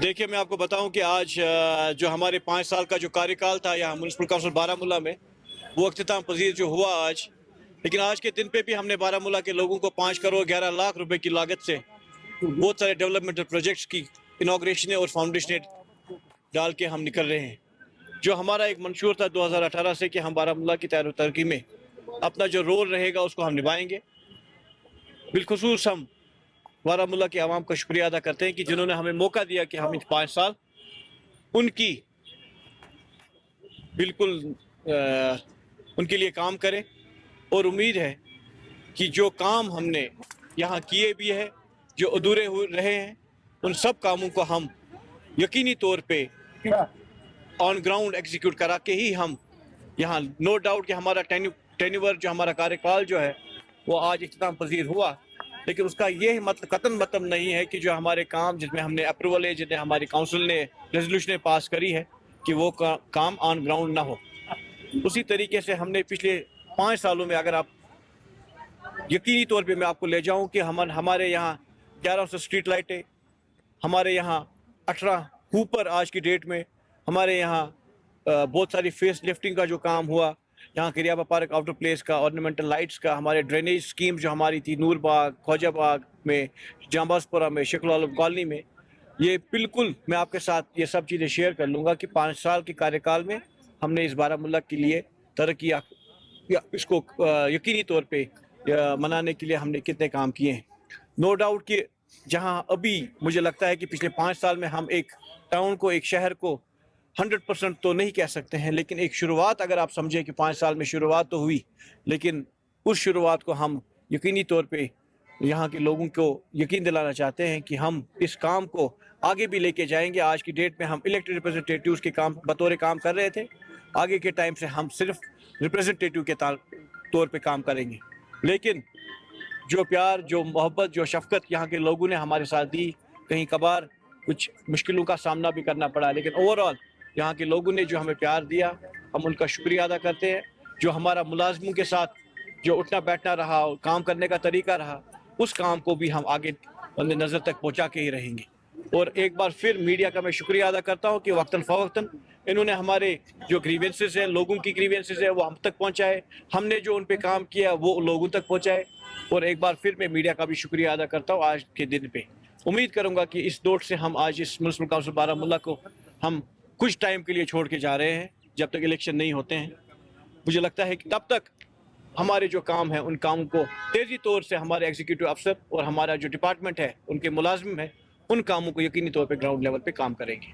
देखिए, मैं आपको बताऊं कि आज जो हमारे 5 साल का जो कार्यकाल था यहाँ म्युनिसिपल काउंसिल बारामूला में, वो अख्तिताम पजीर जो हुआ आज। लेकिन आज के दिन पे भी हमने बारामूला के लोगों को 5 करोड़ 11 लाख रुपए की लागत से बहुत सारे डेवलपमेंटल प्रोजेक्ट्स की इनॉग्रेशन और फाउंडेशन डाल के हम निकल रहे हैं। जो हमारा एक मंशूर था 2018 से कि हम बारामूला की तैयार तरक्की में अपना जो रोल रहेगा उसको हम निभाएंगे। बिलखुसूस हम बारामूला के आवाम का शुक्रिया अदा करते हैं कि जिन्होंने हमें मौका दिया कि हम इन 5 साल उनकी बिल्कुल उनके लिए काम करें। और उम्मीद है कि जो काम हमने यहाँ किए भी है, जो अधूरे रहे हैं, उन सब कामों को हम यकीनी तौर पे ऑन ग्राउंड एग्जीक्यूट करा के ही हम यहाँ, नो डाउट कि हमारा टेन्यूवर जो हमारा कार्यकाल जो है वो आज इख्तिताम पजीर हुआ, लेकिन उसका ये मतलब नहीं है कि जो हमारे काम जिसमें हमने अप्रूवल है, जिन्हें हमारी काउंसिल ने रेजोल्यूशन पास करी है, कि वो काम ऑन ग्राउंड ना हो। उसी तरीके से हमने पिछले 5 सालों में, अगर आप यकीनी तौर पे मैं आपको ले जाऊं कि हमारे यहाँ 1100 स्ट्रीट लाइटें, हमारे यहाँ 18 ऊपर आज की डेट में, हमारे यहाँ बहुत सारी फेस लिफ्टिंग का जो काम हुआ, यहाँ करियाबा पार्क आउटर प्लेस का, ऑर्नामेंटल लाइट्स का, हमारे ड्रेनेज स्कीम जो हमारी थी नूर बाग, ख्वाजा बाग में, जांबाजपुरा में, शेख आलम कॉलोनी में, ये बिल्कुल मैं आपके साथ ये सब चीज़ें शेयर कर लूँगा कि 5 साल के कार्यकाल में हमने इस बारामूला के लिए तरक्की या इसको यकीनी तौर पे मनाने के लिए हमने कितने काम किए हैं। नो डाउट कि जहाँ अभी मुझे लगता है कि पिछले 5 साल में हम एक टाउन को, एक शहर को 100% तो नहीं कह सकते हैं, लेकिन एक शुरुआत अगर आप समझें कि 5 साल में शुरुआत तो हुई, लेकिन उस शुरुआत को हम यकीनी तौर पे यहाँ के लोगों को यकीन दिलाना चाहते हैं कि हम इस काम को आगे भी लेके जाएंगे। आज की डेट में हम इलेक्टेड रिप्रेजेंटेटिव्स के काम बतौर काम कर रहे थे, आगे के टाइम से हम सिर्फ रिप्रेजेंटेटिव के तौर पे काम करेंगे। लेकिन जो प्यार, जो मोहब्बत, जो शफकत यहाँ के लोगों ने हमारे साथ दी, कहीं कभार कुछ मुश्किलों का सामना भी करना पड़ा, लेकिन ओवरऑल यहाँ के लोगों ने जो हमें प्यार दिया, हम उनका शुक्रिया अदा करते हैं। जो हमारा मुलाजमों के साथ जो उठना बैठना रहा, काम करने का तरीका रहा, उस काम को भी हम आगे नज़र तक पहुँचा के ही रहेंगे। और एक बार फिर मीडिया का मैं शुक्रिया अदा करता हूँ कि वक्तन फ़वक्तन इन्होंने हमारे जो ग्रीवेंसेस हैं, लोगों की ग्रीवेंसेस है, वो हम तक पहुँचाए, हमने जो उन पे काम किया वो लोगों तक पहुँचाए। और एक बार फिर मैं मीडिया का भी शुक्रिया अदा करता हूँ आज के दिन पे। उम्मीद करूँगा कि इस नोट से हम आज इस म्युनिसिपल काउंसिल बारामूला को हम कुछ टाइम के लिए छोड़ के जा रहे हैं, जब तक इलेक्शन नहीं होते हैं। मुझे लगता है कि तब तक हमारे जो काम हैं, उन कामों को तेज़ी तौर से हमारे एग्जीक्यूटिव अफसर और हमारा जो डिपार्टमेंट है, उनके मुलाजिम हैं, उन कामों को यकीनी तौर पे ग्राउंड लेवल पे काम करेंगे।